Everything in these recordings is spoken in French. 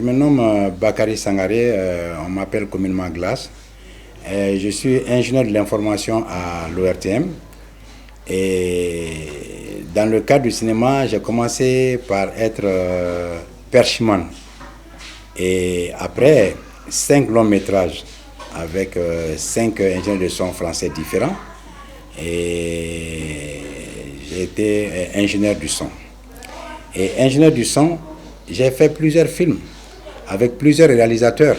me nomme Bakary Sangaré, on m'appelle communément Glace. Je suis ingénieur de l'information à l'ORTM. Et dans le cadre du cinéma, j'ai commencé par être perchman. Et après 5 longs métrages avec 5 ingénieurs de son français différents, et j'ai été ingénieur du son. Et ingénieur du son, j'ai fait plusieurs films avec plusieurs réalisateurs.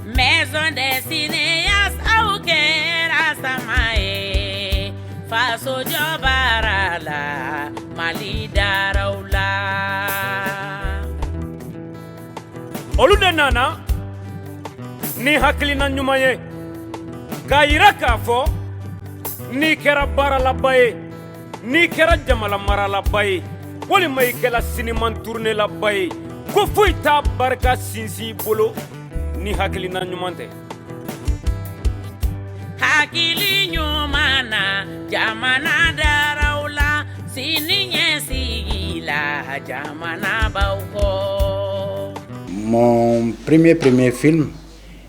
Maison des cinéastes, Faso Jobarala, Malida Raula. Olude nana, ni haklina nyumaye, Kaira kafo, ni kera bara labaye, ni kera jamala mara labaye, wali mai kela siniman tourne labaye, ko fuita barka sinsi bolo, ni haklina nyumante. Hakili nyumana, jamana daraula, sininye sigila, jamana bauko. Mon premier film,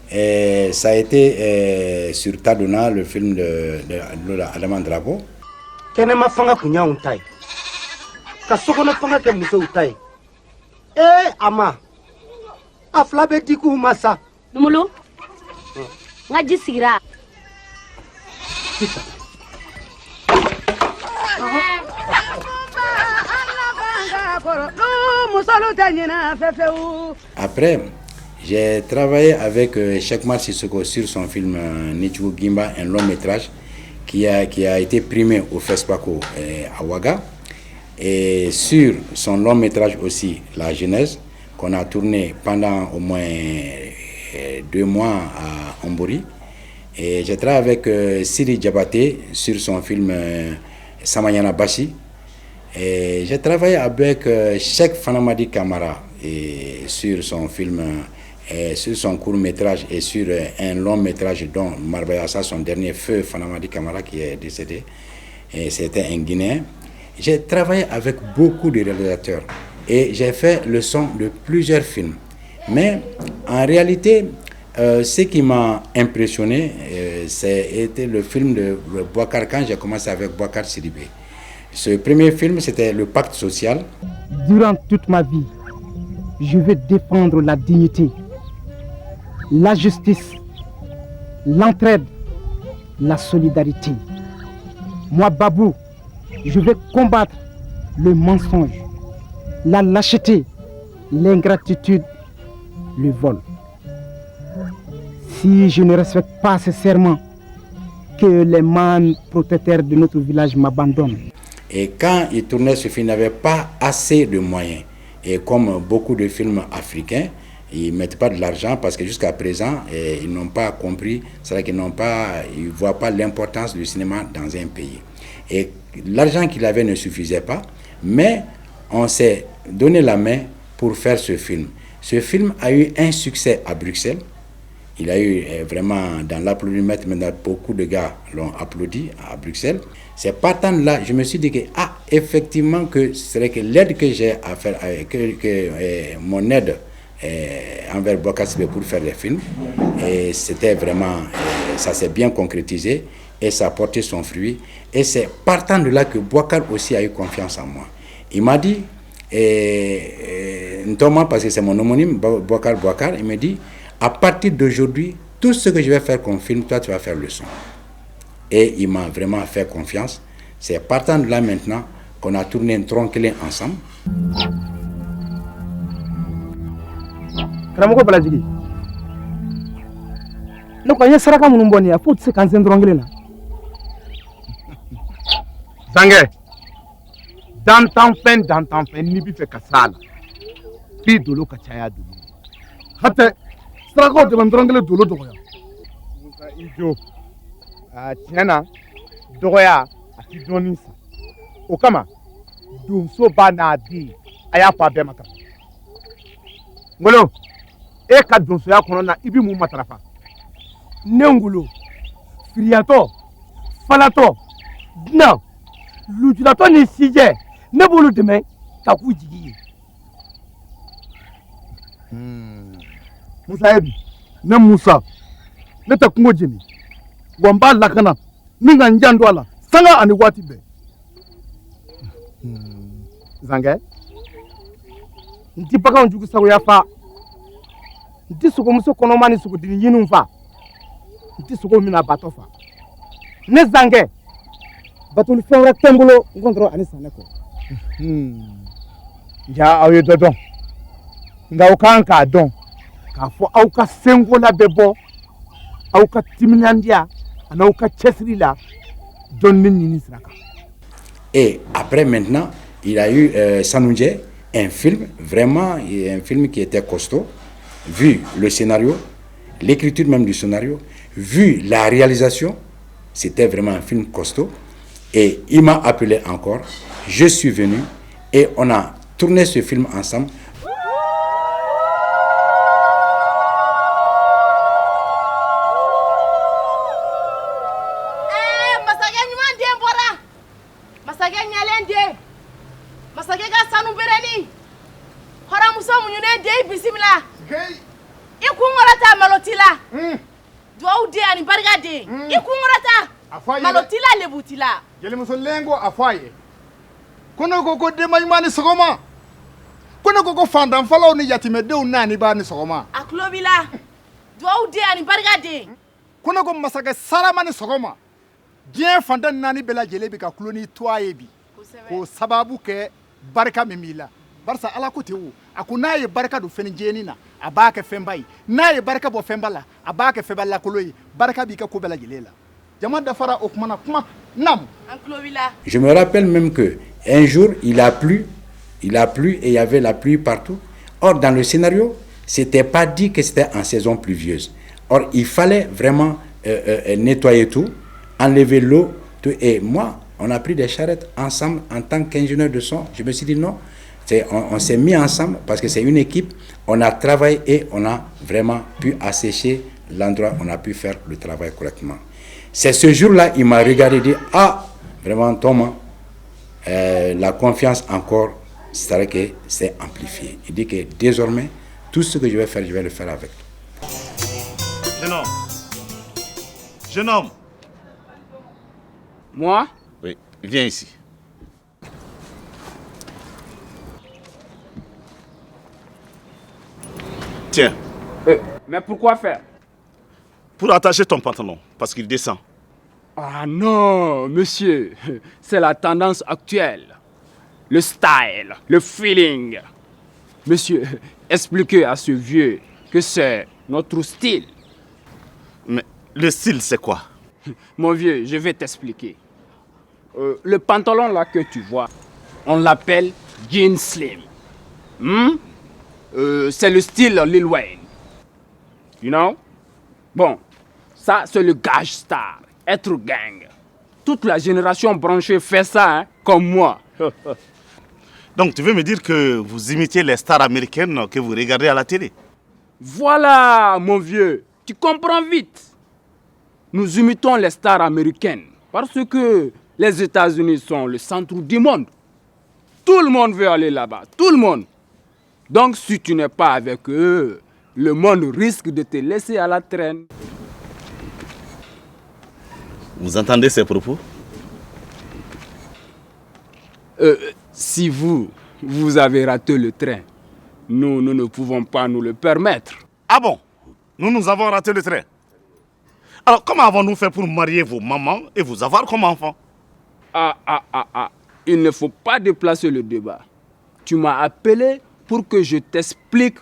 ça a été sur Tadona, le film de Adama Drago. Kenema fanga kunya untai. Kasokona fanga ke muso utai. Ama. Aflabe diku masa. Numulu. Ngaji sira. Après, j'ai travaillé avec Chekmar Sissoko sur son film Nichou Gimba, un long métrage qui a été primé au FESPACO à Ouaga, et sur son long métrage aussi, La Genèse, qu'on a tourné pendant au moins 2 mois à Ombori. Et j'ai travaillé avec Siri Diabaté sur son film Samayana Bashi. Et j'ai travaillé avec Cheikh Fanamadi Kamara et sur son film, sur son court-métrage et sur un long-métrage dont Marbayassa, son dernier feu, Fanamadi Kamara, qui est décédé. Et c'était un Guinéen. J'ai travaillé avec beaucoup de réalisateurs et j'ai fait le son de plusieurs films. Mais en réalité, ce qui m'a impressionné, c'était le film de Bouakar quand j'ai commencé avec Bouakar Sidibé. Ce premier film, c'était Le Pacte social. Durant toute ma vie, je vais défendre la dignité, la justice, l'entraide, la solidarité. Moi, Babou, je vais combattre le mensonge, la lâcheté, l'ingratitude, le vol. Si je ne respecte pas ces serments, que les mânes protecteurs de notre village m'abandonnent. Et quand il tournait ce film, il n'avait pas assez de moyens. Et comme beaucoup de films africains, ils ne mettent pas de l'argent parce que jusqu'à présent, ils n'ont pas compris, c'est-à-dire qu'ils ne voient pas l'importance du cinéma dans un pays. Et l'argent qu'il avait ne suffisait pas, mais on s'est donné la main pour faire ce film. Ce film a eu un succès à Bruxelles. Il a eu vraiment dans l'applaudimètre, maintenant beaucoup de gars l'ont applaudi à Bruxelles. C'est partant de là, je me suis dit que, effectivement, que c'est vrai que l'aide que j'ai à faire, mon aide envers Bouakar pour faire les films, et c'était vraiment, ça s'est bien concrétisé et ça a porté son fruit. Et c'est partant de là que Bouakar aussi a eu confiance en moi. Il m'a dit, notamment parce que c'est mon homonyme, Bouakar, il me dit, à partir d'aujourd'hui, tout ce que je vais faire comme film, toi tu vas faire le son. Et il m'a vraiment fait confiance. C'est partant de là maintenant qu'on a tourné un tronquelin ensemble. Karamoko Balajigi. Ne ko yen saraka munun boni ya faut se kan sen tronquelin la. Sange. Dans ton fin ni bi fe kasala. Bi dolo ka chaya dolo. Hatta saraka de ban tronquelin dolo dogo ya. Musa ijo. Tiɲɛna dɔgɔya a ti dɔɔnin sa o kama donso ba n'a den a y'a fɔ a bɛɛ matarafa Ngolo e ka donsoya kɔnɔ na i bi mun matarafa Ne Ngolo firiyatɔ falatɔ dunan lujuratɔ ni sijɛ ne b'olu dɛmɛ ka k'u jigi ye. Musa Ebi, ne Musa, ne tɛ kungo jeni, wa n b'a lakana ni ka n jan don a la sanga ani waati bɛɛ. Zankɛ, n ti baganw jugu sagoya fa, n ti sogomuso kɔnɔma ni sogodini ɲiniw fa, n ti sogow mina batɔ fa. Ne Zankɛ, batoli fɛn wɛrɛ tɛ n bolo n kɔ dɔrɔn ani sanɛ kɔ. Ja aw ye dɔ dɔn, nka aw kan k'a dɔn k'a fɔ aw ka senko la bɛ bɔ aw ka timinandiya ani aw ka cɛsiri la dɔnni ɲini sira kan. Et après maintenant, il a eu Sanoudjé, un film, vraiment un film qui était costaud, vu le scénario, l'écriture même du scénario, vu la réalisation, c'était vraiment un film costaud. Et il m'a appelé encore, je suis venu et on a tourné ce film ensemble. Malotila lebutila. Jelimuso lengo afaye. Kono ko dema imani sogoma. Kono ko fanda falaw ni yatimedew nani ba ni sogoma. Aklobila. Duau de ani barga de. Kono ko masaka salama ni sogoma. Dien fanda nani bela jelebi ka kloni toaye bi. Ko sababu ke barka memila. Barsa ala ko tewu. Akuna ye barka do feni jenina. Abaka fembai. Na ye barka bo fembala. Abaka febala koloyi. Barka bi ka ko bela jelela. Je me rappelle même que un jour il a plu et il y avait la pluie partout. Or dans le scénario, c'était pas dit que c'était en saison pluvieuse. Or il fallait vraiment nettoyer tout, enlever l'eau, tout. Et moi, on a pris des charrettes ensemble en tant qu'ingénieur de son. Je me suis dit non, on s'est mis ensemble parce que c'est une équipe. On a travaillé et on a vraiment pu assécher l'endroit, on a pu faire le travail correctement. C'est ce jour-là, il m'a regardé et dit, ah, vraiment Thomas, la confiance encore, c'est-à-dire que c'est amplifié. Il dit que désormais, tout ce que je vais faire, je vais le faire avec toi. Jeune homme. Moi? Oui, viens ici. Tiens. Mais pourquoi faire? Pour attacher ton pantalon, parce qu'il descend. Ah non, monsieur, c'est la tendance actuelle. Le style, le feeling. Monsieur, expliquez à ce vieux que c'est notre style. Mais le style, c'est quoi? Mon vieux, je vais t'expliquer. Le pantalon là que tu vois, on l'appelle jean slim. C'est le style Lil Wayne. You know? Bon, ça c'est le gage star, être gang. Toute la génération branchée fait ça, hein, comme moi. Donc tu veux me dire que vous imitez les stars américaines que vous regardez à la télé? Voilà, mon vieux, tu comprends vite. Nous imitons les stars américaines parce que les États-Unis sont le centre du monde. Tout le monde veut aller là-bas, tout le monde. Donc si tu n'es pas avec eux, le monde risque de te laisser à la traîne. Vous entendez ces propos? Si vous avez raté le train, nous ne pouvons pas nous le permettre. Ah bon? Nous avons raté le train. Alors comment avons-nous fait pour marier vos mamans et vous avoir comme enfant? Il ne faut pas déplacer le débat. Tu m'as appelé pour que je t'explique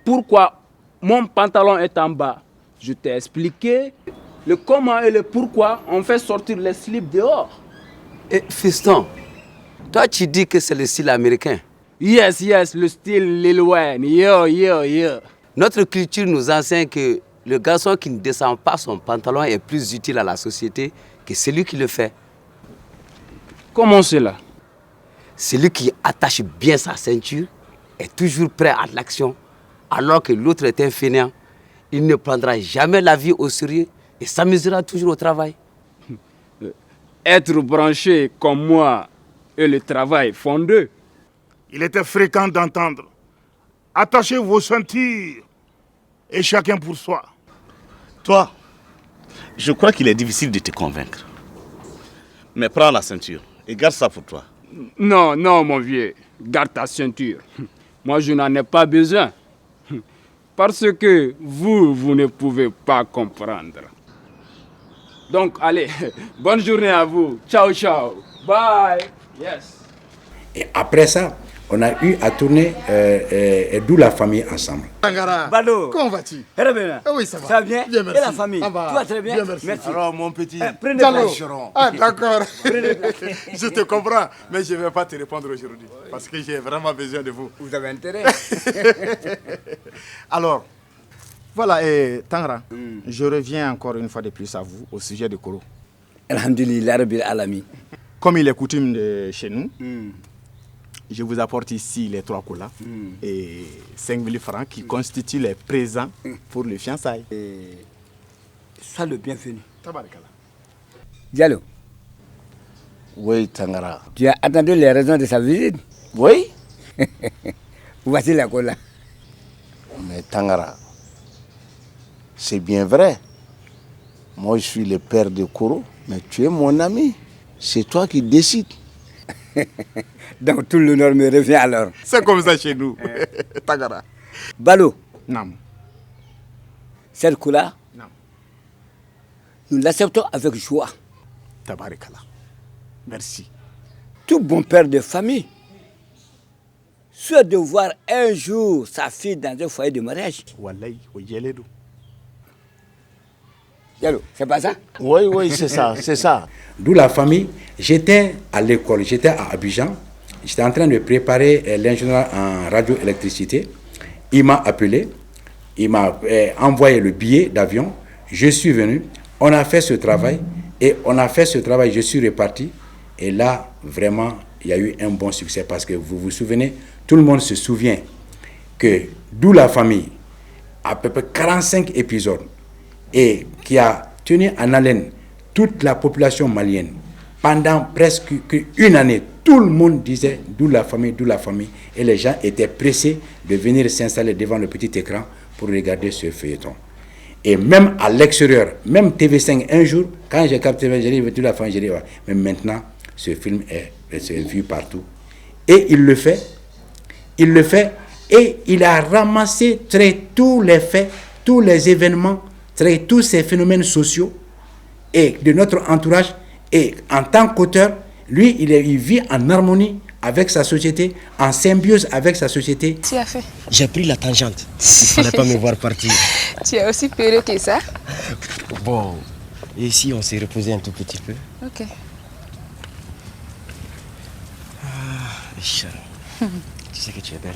pourquoi mon pantalon est en bas. Je t'ai expliqué le comment et le pourquoi on fait sortir les slips dehors. Et fiston, toi tu dis que c'est le style américain. Yes, le style Lil Wayne. Yo. Notre culture nous enseigne que le garçon qui ne descend pas son pantalon est plus utile à la société que celui qui le fait. Comment cela? Celui qui attache bien sa ceinture est toujours prêt à l'action, alors que l'autre est un fainéant. Il ne prendra jamais la vie au sérieux et s'amusera toujours au travail. Être branché comme moi et le travail font deux. Il était fréquent d'entendre Attachez vos ceintures et chacun pour soi. Toi, je crois qu'il est difficile de te convaincre. Mais prends la ceinture et garde ça pour toi. Non, non, mon vieux, garde ta ceinture. Moi, je n'en ai pas besoin. Parce que vous ne pouvez pas comprendre. Donc, allez, bonne journée à vous. Ciao, ciao. Bye. Yes. Et après ça, on a eu à tourner D'où la famille ensemble. Tangara, Balo, comment vas-tu? Oui, ça va. Ça va bien? Bien, merci. Et la famille? Ça va. Tout va très bien? Bien, merci. Alors, mon petit, prenez Diallo. place. Ah, d'accord. Je te comprends, mais je ne vais pas te répondre aujourd'hui. Parce que j'ai vraiment besoin de vous. Vous avez intérêt. Alors, voilà, Tangara, je reviens encore une fois de plus à vous au sujet de Koro. Alhamdulillah, Rabbil Alamin. Comme il est coutume de chez nous, je vous apporte ici les 3 colas et 5 000 francs qui constituent les présents pour les fiançailles. Sois le bienvenu. Tabarikala. Diallo. Oui, Tangara. Tu as attendu les raisons de sa visite? Oui. Voici la cola. Mais Tangara, c'est bien vrai. Moi, je suis le père de Koro, mais tu es mon ami. C'est toi qui décides. Donc tout l'honneur me revient alors. C'est comme ça chez nous. Tangara. Balo. Non. Cette cola, non. Nous l'acceptons avec joie. Tabarikala. Merci. Tout bon père de famille souhaite de voir un jour sa fille dans un foyer de mariage. Wallahi, oyeledo. Diallo, c'est pas ça? Oui, oui, c'est ça, c'est ça. D'où la famille. J'étais à l'école, j'étais à Abidjan. J'étais en train de préparer l'ingénieur en radioélectricité. Il m'a appelé, il m'a envoyé le billet d'avion. Je suis venu, on a fait ce travail. Et on a fait ce travail, je suis reparti. Et là, vraiment, il y a eu un bon succès. Parce que vous vous souvenez, tout le monde se souvient que D'où la famille, à peu près 45 épisodes, et qui a tenu en haleine toute la population malienne pendant presque une année. Tout le monde disait D'où la famille, D'où la famille. Et les gens étaient pressés de venir s'installer devant le petit écran pour regarder ce feuilleton. Et même à l'extérieur, même TV5, un jour, quand j'ai capté, j'ai dit D'où la famille, j'ai dit ouais. Mais maintenant, ce film est vu partout. Et il le fait, et il a ramassé tous les faits, tous les événements, tous ces phénomènes sociaux et de notre entourage. Et en tant qu'auteur, lui, il vit en harmonie avec sa société, en symbiose avec sa société. Tu as fait. J'ai pris la tangente. Il ne fallait pas me voir partir. Tu es aussi peureux que ça? Bon, et ici on s'est reposé un tout petit peu. Ok. Aïcha, tu sais que tu es belle.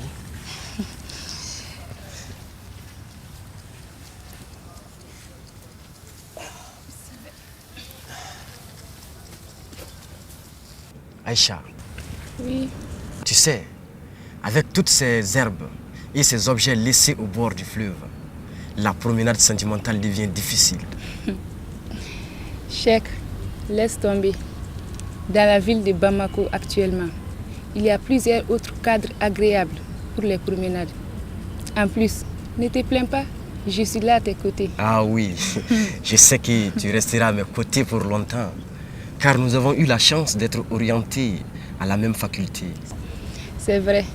Aïcha. Oui. Tu sais, avec toutes ces herbes et ces objets laissés au bord du fleuve, la promenade sentimentale devient difficile. Cheikh, laisse tomber. Dans la ville de Bamako actuellement, il y a plusieurs autres cadres agréables pour les promenades. En plus, ne te plains pas, je suis là à tes côtés. Ah oui, je sais que tu resteras à mes côtés pour longtemps, car nous avons eu la chance d'être orientés à la même faculté. C'est vrai,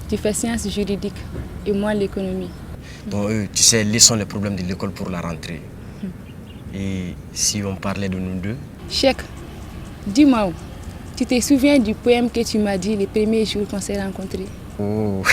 tu fais sciences juridiques et moi l'économie. Bon, tu sais, laissons les problèmes de l'école pour la rentrée. Et si on parlait de nous deux? Cheikh, dis-moi, tu te souviens du poème que tu m'as dit le premier jour qu'on s'est rencontrés? Oh,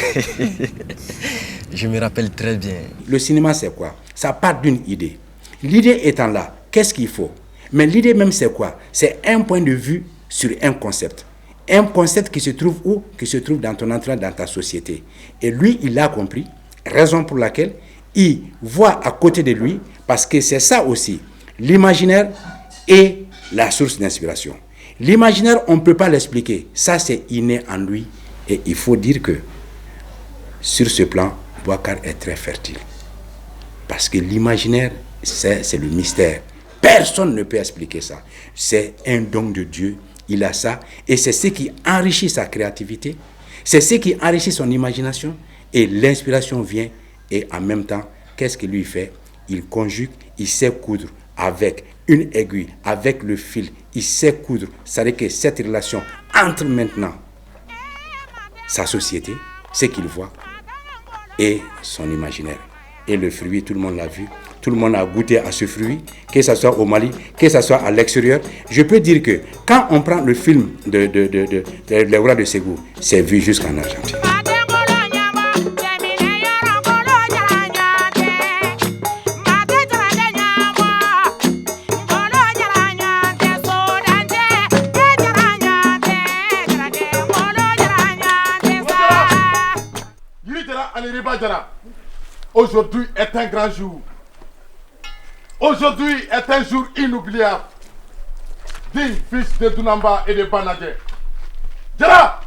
je me rappelle très bien. Le cinéma, c'est quoi? Ça part d'une idée. L'idée étant là, qu'est-ce qu'il faut? Mais l'idée même, c'est quoi? C'est un point de vue sur un concept. Un concept qui se trouve où? Qui se trouve dans ton entourage, dans ta société. Et lui, il l'a compris, raison pour laquelle il voit à côté de lui, parce que c'est ça aussi, l'imaginaire est la source d'inspiration. L'imaginaire, on ne peut pas l'expliquer. Ça, c'est inné en lui. Et il faut dire que, sur ce plan, Boubacar est très fertile. Parce que l'imaginaire, c'est le mystère. Personne ne peut expliquer ça. C'est un don de Dieu. Il a ça. Et c'est ce qui enrichit sa créativité. C'est ce qui enrichit son imagination. Et l'inspiration vient et en même temps, qu'est-ce qu'il lui fait? Il conjugue, il sait coudre avec une aiguille, avec le fil, il sait coudre. C'est-à-dire que cette relation entre maintenant sa société, ce qu'il voit, et son imaginaire. Et le fruit, tout le monde l'a vu, tout le monde a goûté à ce fruit, que ce soit au Mali, que ce soit à l'extérieur. Je peux dire que quand on prend le film de Le Roi de Ségou, c'est vu jusqu'en Argentine. Aujourd'hui est un grand jour. Aujourd'hui est un jour inoubliable. Digne fils de Dunamba et de Banadje. Djara!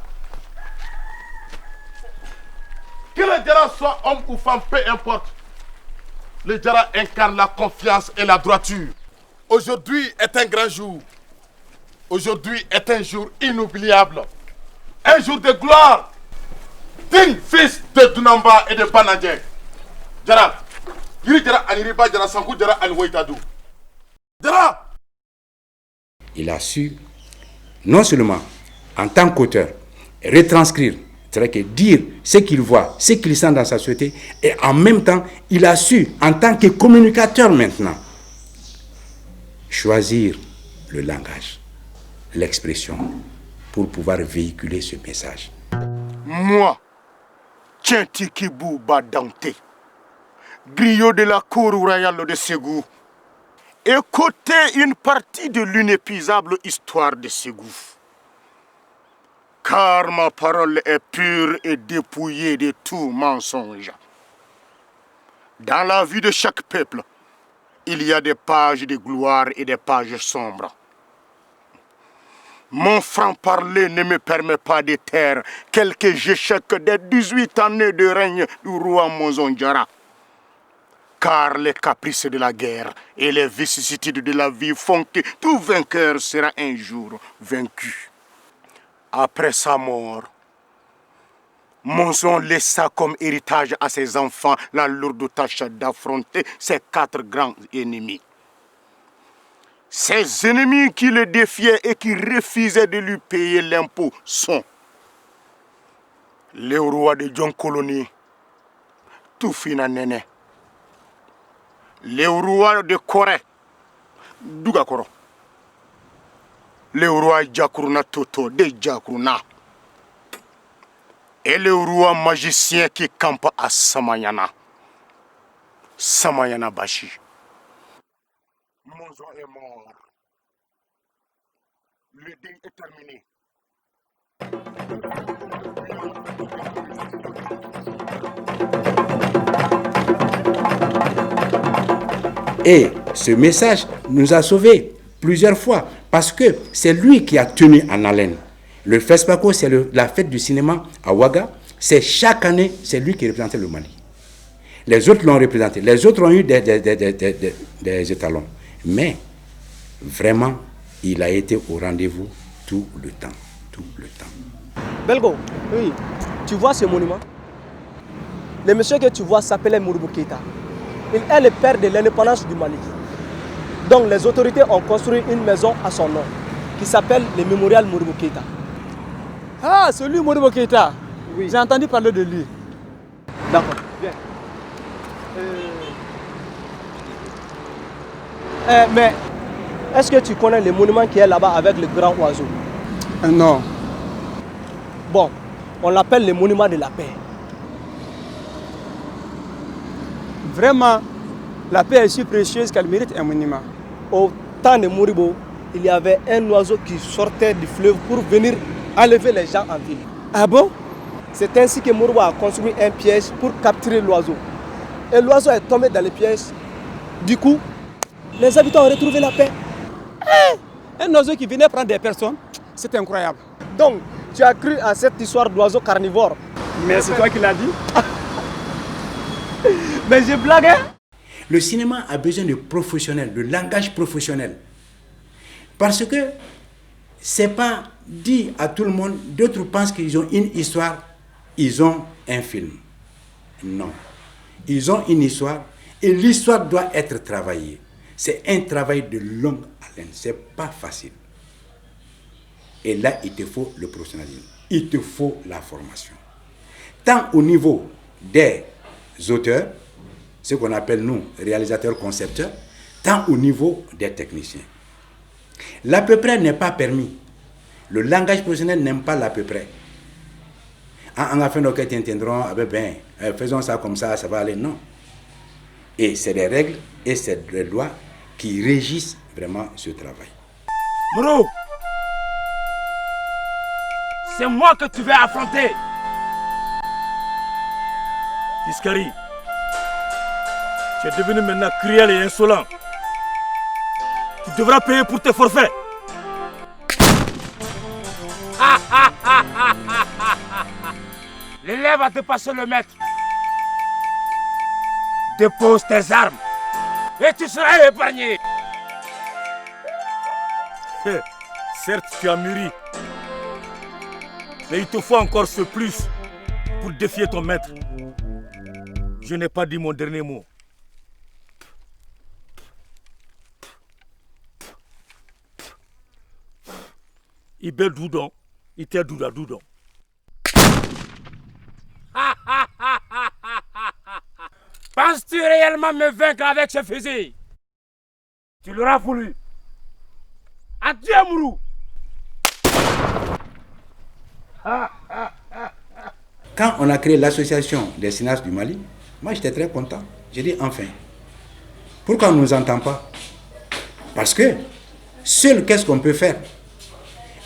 Que le Djara soit homme ou femme, peu importe. Le Djara incarne la confiance et la droiture. Aujourd'hui est un grand jour. Aujourd'hui est un jour inoubliable. Un jour de gloire. Digne fils de Dunamba et de Banadje. Djara, Yuri Djara Aniriba Djara Sankou Djara Anwoitadou. Djara! Il a su, non seulement en tant qu'auteur, retranscrire, c'est-à-dire que dire ce qu'il voit, ce qu'il sent dans sa société, et en même temps, il a su, en tant que communicateur maintenant, choisir le langage, l'expression, pour pouvoir véhiculer ce message. Moi, Tientikibou Badante, griot de la cour royale de Ségou, écoutez une partie de l'inépuisable histoire de Ségou. Car ma parole est pure et dépouillée de tout mensonge. Dans la vie de chaque peuple, il y a des pages de gloire et des pages sombres. Mon franc-parler ne me permet pas de taire quelques échecs des 18 années de règne du roi Monzon-Djara. Car les caprices de la guerre et les vicissitudes de la vie font que tout vainqueur sera un jour vaincu. Après sa mort, Monzon laissa comme héritage à ses enfants la lourde tâche d'affronter ses 4 grands ennemis. Ces ennemis qui le défiaient et qui refusaient de lui payer l'impôt sont le roi de John Colony, Toufina Nene, le roi de Corée, Dugakoro, le roi Djakourna Toto de Djakourna et le roi magicien qui campe à Samayana, Samayana Bashi. Monzon est mort. Le deuil est terminé. Et ce message nous a sauvés plusieurs fois parce que c'est lui qui a tenu en haleine. Le FESPACO, c'est la fête du cinéma à Ouaga. C'est chaque année, c'est lui qui représentait le Mali. Les autres l'ont représenté. Les autres ont eu des étalons. Mais vraiment, il a été au rendez-vous tout le temps. Tout le temps. Belgo, oui, tu vois ce monument? Le monsieur que tu vois s'appelait Modibo Keïta. Il est le père de l'indépendance du Mali. Donc les autorités ont construit une maison à son nom qui s'appelle le mémorial Modibo Keïta. Ah, c'est lui Modibo Keïta. Oui. J'ai entendu parler de lui. D'accord, viens. Mais est-ce que tu connais le monument qui est là-bas avec le grand oiseau? Non. Bon, on l'appelle le monument de la paix. Vraiment, la paix est si précieuse qu'elle mérite un monument. Au temps de Modibo, il y avait un oiseau qui sortait du fleuve pour venir enlever les gens en ville. Ah bon? C'est ainsi que Modibo a construit un piège pour capturer l'oiseau. Et l'oiseau est tombé dans le piège. Du coup, les habitants ont retrouvé la paix. Un oiseau qui venait prendre des personnes, c'est incroyable. Donc, tu as cru à cette histoire d'oiseau carnivore? Mais c'est toi qui l'as dit. Mais j'ai blagué. Le cinéma a besoin de professionnels, de langage professionnel. Parce que c'est pas dit à tout le monde. D'autres pensent qu'ils ont une histoire, ils ont un film. Non. Ils ont une histoire et l'histoire doit être travaillée. C'est un travail de longue haleine, ce n'est pas facile. Et là, il te faut le professionnalisme, il te faut la formation. Tant au niveau des auteurs, ce qu'on appelle nous réalisateurs concepteurs, tant au niveau des techniciens. L'à peu près n'est pas permis. Le langage professionnel n'aime pas l'à peu près. En afin de qu'ils tiendront, faisons ça comme ça va aller. Non. Et c'est des règles et c'est des lois qui régissent vraiment ce travail. Moreau, c'est moi que tu vas affronter. Iskari, tu es devenu maintenant cruel et insolent. Tu devras payer pour tes forfaits. L'élève a dépassé le maître. Dépose tes armes et tu seras épargné. Certes, tu as mûri, mais il te faut encore ce plus pour défier ton maître. Je n'ai pas dit mon dernier mot. Ibel Doudon, Ité Douda Doudon. Penses-tu réellement me vaincre avec ce fusil? Tu l'auras voulu. Adieu, Mourou. Quand on a créé l'association des cinéastes du Mali, moi j'étais très content. J'ai dit enfin, pourquoi on ne nous entend pas? Parce que seul qu'est-ce qu'on peut faire?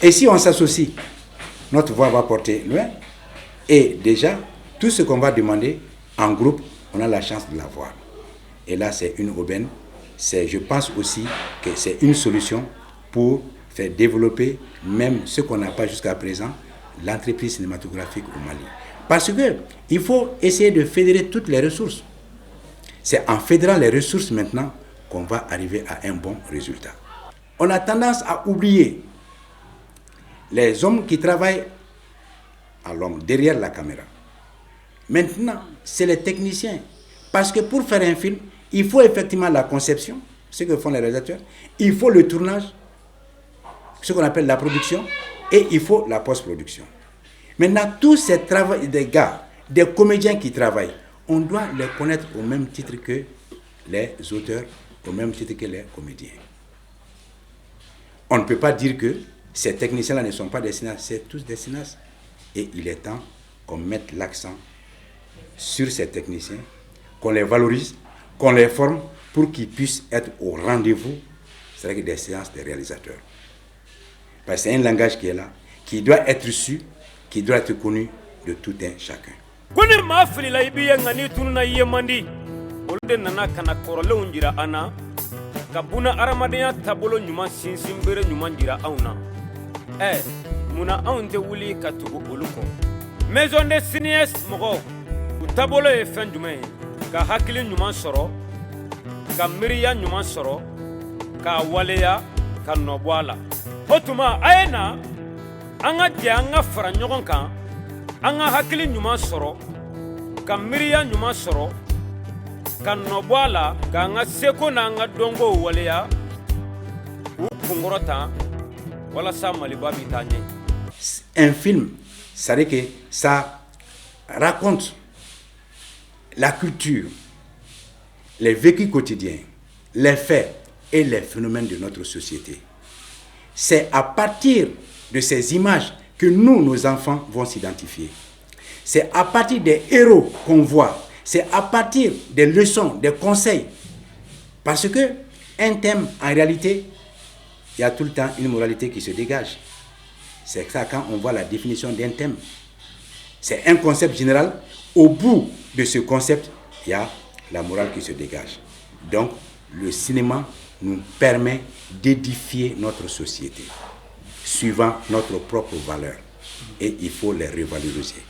Et si on s'associe, notre voix va porter loin. Et déjà, tout ce qu'on va demander en groupe, on a la chance de l'avoir. Et là, c'est une aubaine. Je pense aussi que c'est une solution pour faire développer même ce qu'on n'a pas jusqu'à présent, l'entreprise cinématographique au Mali. Parce qu'il faut essayer de fédérer toutes les ressources. C'est en fédérant les ressources maintenant qu'on va arriver à un bon résultat. On a tendance à oublier les hommes qui travaillent à l'homme derrière la caméra. Maintenant, c'est les techniciens. Parce que pour faire un film, il faut effectivement la conception, ce que font les réalisateurs, il faut le tournage, ce qu'on appelle la production, et il faut la post-production. Maintenant, tous ces travaux des gars, des comédiens qui travaillent, on doit les connaître au même titre que les auteurs, au même titre que les comédiens. On ne peut pas dire que ces techniciens-là ne sont pas des cinéastes, c'est tous des cinéastes. Et il est temps qu'on mette l'accent sur ces techniciens, qu'on les valorise, qu'on les forme pour qu'ils puissent être au rendez-vous, c'est-à-dire des séances des réalisateurs. Parce que c'est un langage qui est là, qui doit être su, qui doit être connu de tout un chacun. Muna aunte wuli katugu uluko maison de cinéastes mogo utabolo e fen jumé ka hakili nyuma soro ka miriya nyuma soro ka waleya ka nobwala otuma ayena anga dia anga fara nyogon kan anga hakili nyuma soro ka miriya nyuma soro ka nobwala ka anga seko na anga dongo waleya u kungorota wala sa malibabi tanye. Un film, c'est-à-dire que ça raconte la culture, les vécus quotidiens, les faits et les phénomènes de notre société. C'est à partir de ces images que nous, nos enfants, vont s'identifier. C'est à partir des héros qu'on voit. C'est à partir des leçons, des conseils. Parce que un thème, en réalité, il y a tout le temps une moralité qui se dégage. C'est ça quand on voit la définition d'un thème. C'est un concept général. Au bout de ce concept, il y a la morale qui se dégage. Donc, le cinéma nous permet d'édifier notre société, suivant notre propre valeur. Et il faut les revaloriser.